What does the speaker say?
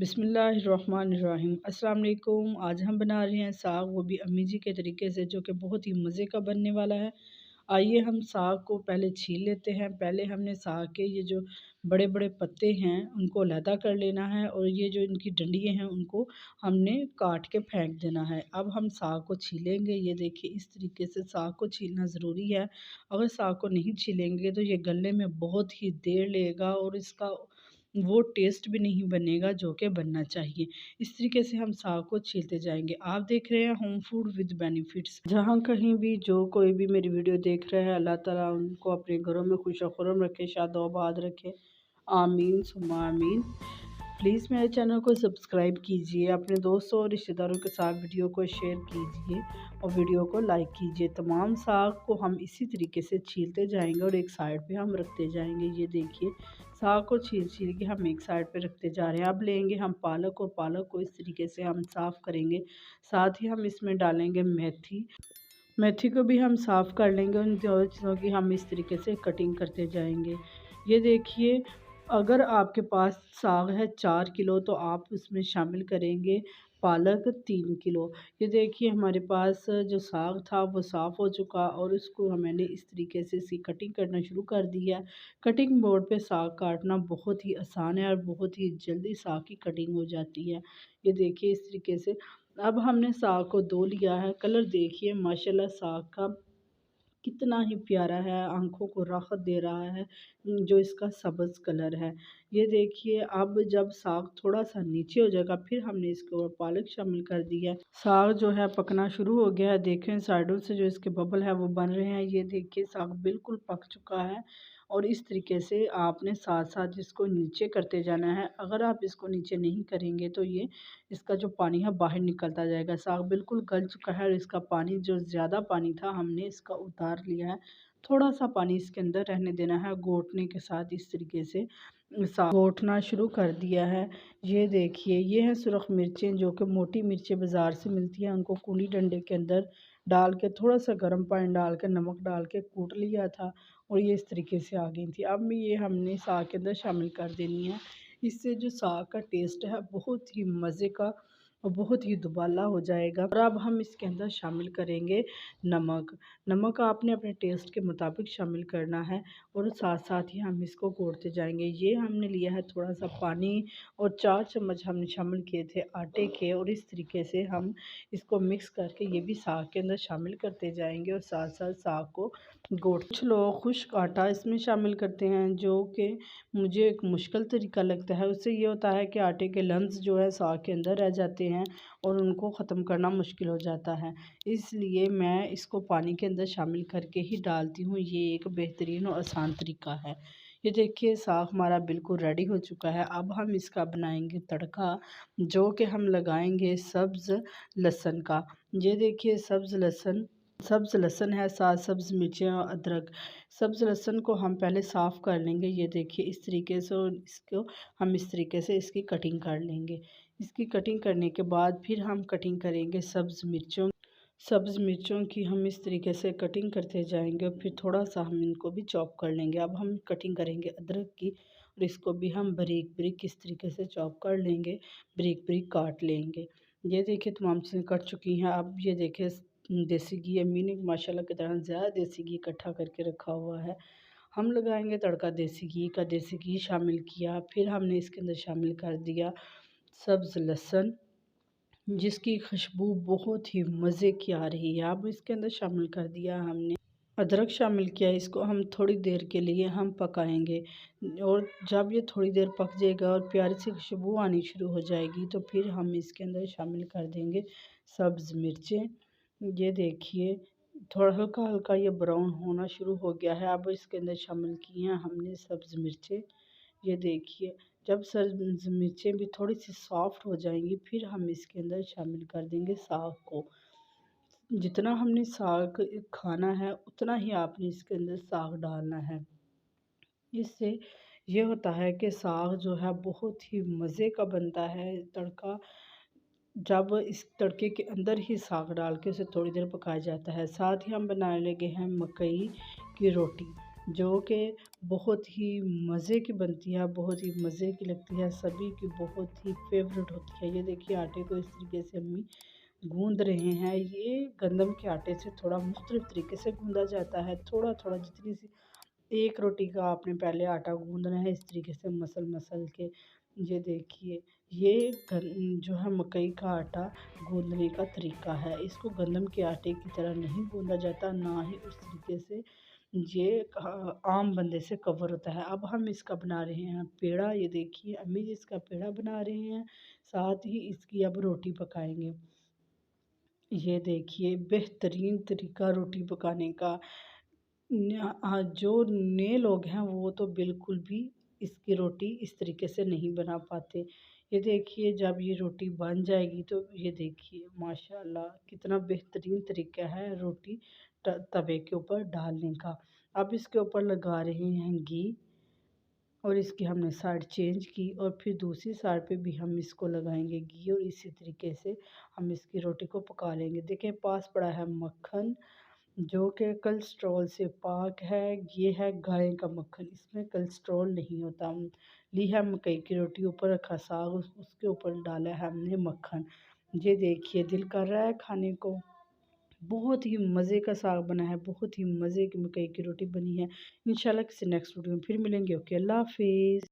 बिस्मिल्लाहिर्रहमानिर्रहीम। अस्सलाम वालेकुम। आज हम बना रहे हैं साग, वो भी अम्मी जी के तरीके से, जो कि बहुत ही मज़े का बनने वाला है। आइए हम साग को पहले छील लेते हैं। पहले हमने साग के ये जो बड़े बड़े पत्ते हैं उनको अलहदा कर लेना है, और ये जो इनकी डंडियाँ हैं उनको हमने काट के फेंक देना है। अब हम साग को छीलेंगे। ये देखिए इस तरीके से साग को छीलना ज़रूरी है। अगर साग को नहीं छीलेंगे तो ये गलने में बहुत ही देर लेगा और इसका वो टेस्ट भी नहीं बनेगा जो कि बनना चाहिए। इस तरीके से हम साग को छीलते जाएँगे। आप देख रहे हैं होम फूड विद बेनिफिट्स। जहाँ कहीं भी जो कोई भी मेरी वीडियो देख रहा है, अल्लाह ताला उनको अपने घरों में खुश-ओ-खुर्रम रखे, शादो-आबाद रखे। आमीन सुम्मा आमीन। प्लीज़ मेरे चैनल को सब्सक्राइब कीजिए, अपने दोस्तों और रिश्तेदारों के साथ वीडियो को शेयर कीजिए और वीडियो को लाइक कीजिए। तमाम साग को हम इसी तरीके से छीलते जाएंगे और एक साइड पे हम रखते जाएंगे। ये देखिए साग को छील छील के हम एक साइड पे रखते जा रहे हैं। अब लेंगे हम पालक, और पालक को इस तरीके से हम साफ़ करेंगे। साथ ही हम इसमें डालेंगे मेथी। मेथी को भी हम साफ़ कर लेंगे। उन दोनों चीज़ों की हम इस तरीके से कटिंग करते जाएंगे। ये देखिए, अगर आपके पास साग है 4 किलो तो आप उसमें शामिल करेंगे पालक 3 किलो। ये देखिए हमारे पास जो साग था वो साफ़ हो चुका, और उसको मैंने इस तरीके से इसकी कटिंग करना शुरू कर दिया है। कटिंग बोर्ड पे साग काटना बहुत ही आसान है और बहुत ही जल्दी साग की कटिंग हो जाती है। ये देखिए इस तरीके से। अब हमने साग को धो लिया है। कलर देखिए माशाल्लाह साग का कितना ही प्यारा है, आँखों को राहत दे रहा है। जो इसका सब्ज़ कलर है। ये देखिए अब जब साग थोड़ा-सा नीचे हो जाएगा, फिर हमने इसके ऊपर पालक शामिल कर दी है। साग जो है पकना शुरू हो गया है। देखें साइडों से जो इसके बबल है वो बन रहे हैं। ये देखिए साग बिल्कुल पक चुका है, और इस तरीके से आपने साथ-साथ इसको नीचे करते जाना है। अगर आप इसको नीचे नहीं करेंगे तो ये इसका जो पानी है बाहर निकलता जाएगा। साग बिल्कुल गल चुका है, और इसका पानी जो ज़्यादा पानी था हमने इसका उतार लिया है। थोड़ा-सा पानी इसके अंदर रहने देना है। घोटने के साथ इस तरीके से साग घोटना शुरू कर दिया है। ये देखिए ये है सुरख मिर्चें, जो कि मोटी मिर्चें बाज़ार से मिलती हैं। उनको कूड़ी डंडे के अंदर डाल के थोड़ा-सा गर्म पानी डाल के नमक डाल के कूट लिया था, और ये इस तरीके से आ गई थी। अब ये हमने साग के अंदर शामिल कर देनी है। इससे जो साग का टेस्ट है बहुत ही मज़े का और बहुत ही दुबाला हो जाएगा। और अब हम इसके अंदर शामिल करेंगे नमक। नमक आपने अपने टेस्ट के मुताबिक शामिल करना है, और साथ-साथ ही हम इसको घोटते जाएँगे। ये हमने लिया है थोड़ा-सा पानी, और 4 चम्मच हमने शामिल किए थे आटे के, और इस तरीके से हम इसको मिक्स करके ये भी साग के अंदर शामिल करते जाएँगे, और साथ-साथ साग को कुछ लोग खुश्क आटा इसमें शामिल करते हैं, जो कि मुझे एक मुश्किल तरीका लगता है। उससे ये होता है कि आटे के लम्स जो है साग के अंदर रह जाते हैं, और उनको ख़त्म करना मुश्किल हो जाता है। इसलिए मैं इसको पानी के अंदर शामिल करके ही डालती हूँ। ये एक बेहतरीन और आसान तरीका है। ये देखिए साग हमारा बिल्कुल रेडी हो चुका है। अब हम इसका बनाएंगे तड़का, जो कि हम लगाएंगे सब्ज़ लहसुन का। ये देखिए सब्ज़ लहसुन है, साथ सब्ज़ मिर्चें और अदरक। सब्ज़ लहसुन को हम पहले साफ़ कर लेंगे। ये देखिए इस तरीके से, और इसको हम इस तरीके से इसकी कटिंग कर लेंगे। इसकी कटिंग करने के बाद फिर हम कटिंग करेंगे सब्ज़ मिर्चों की हम इस तरीके से कटिंग करते जाएंगे, और फिर थोड़ा-सा हम इनको भी चॉप कर लेंगे। अब हम कटिंग करेंगे अदरक की, और इसको भी हम बारीक-बारीक इस तरीके से चॉप कर लेंगे, बारीक-बारीक काट लेंगे। ये देखिए तमाम चीज़ें कट चुकी हैं। अब ये देखिए देसी घी अम्मी ने माशाल्लाह की तरह ज़्यादा देसी घी इकट्ठा करके रखा हुआ है। हम लगाएँगे तड़का देसी घी का। देसी घी शामिल किया, फिर हमने इसके अंदर शामिल कर दिया सब्ज़ लहसुन, जिसकी खुशबू बहुत ही मज़े की आ रही है। अब इसके अंदर शामिल कर दिया हमने अदरक शामिल किया। इसको हम थोड़ी देर के लिए हम पकाएंगे, और जब ये थोड़ी देर पक जाएगा और प्यारी सी खुशबू आनी शुरू हो जाएगी, तो फिर हम इसके अंदर शामिल कर देंगे सब्ज़ मिर्चें। ये देखिए थोड़ा हल्का-हल्का ये ब्राउन होना शुरू हो गया है। अब इसके अंदर शामिल की हैं हमने सब्ज़ मिर्चें। ये देखिए जब सब्ज़ मिर्चें भी थोड़ी-सी सॉफ्ट हो जाएँगी, फिर हम इसके अंदर शामिल कर देंगे साग को। जितना हमने साग खाना है उतना ही आपने इसके अंदर साग डालना है। इससे ये होता है कि साग जो है बहुत ही मज़े का बनता है। तड़का जब इस तड़के के अंदर ही साग डाल के उसे थोड़ी देर पकाया जाता है। साथ ही हम बनाने लगे हैं मकई की रोटी। जो कि बहुत ही मज़े की बनती है, बहुत ही मज़े की लगती है, सभी की बहुत ही फेवरेट होती है। ये देखिए आटे को इस तरीके से अम्मी गूँध रहे हैं। ये गंदम के आटे से थोड़ा मुख्तलिफ़ तरीके से गूँधा जाता है, थोड़ा-थोड़ा जितनी सी एक रोटी का आपने पहले आटा गूँदना है इस तरीके से मसल-मसल के। ये देखिए, ये जो है मकई का आटा गूँदने का तरीका है। इसको गंदम के आटे की तरह नहीं गूँधा जाता, ना ही उस तरीके से ये आम बंदे से कवर होता है। अब हम इसका बना रहे हैं पेड़ा। ये देखिए अम्मी जी इसका पेड़ा बना रहे हैं, साथ ही इसकी अब रोटी पकाएँगे। ये देखिए बेहतरीन तरीका रोटी पकाने का। जो नए लोग हैं वो तो बिल्कुल भी इसकी रोटी इस तरीके से नहीं बना पाते। ये देखिए जब ये रोटी बन जाएगी तो ये देखिए माशाल्लाह कितना बेहतरीन तरीका है रोटी तवे के ऊपर डालने का। अब इसके ऊपर लगा रहे हैं घी और इसकी हमने साइड चेंज की और फिर दूसरी साइड पे भी हम इसको लगाएंगे घी और इसी तरीके से हम इसकी रोटी को पका लेंगे। देखें पास पड़ा है मक्खन जो कि कोलेस्ट्रॉल से पाक है। ये है गाय का मक्खन, इसमें कोलेस्ट्रॉल नहीं होता। ली है मकई की रोटी, ऊपर रखा साग, उसके ऊपर डाला है हमने मक्खन। ये देखिए दिल कर रहा है खाने को। बहुत ही मज़े का साग बना है, बहुत ही मज़े की मकई की रोटी बनी है। इंशाल्लाह किसी नेक्स्ट वीडियो में फिर मिलेंगे। ओके, अल्लाह हाफिज़।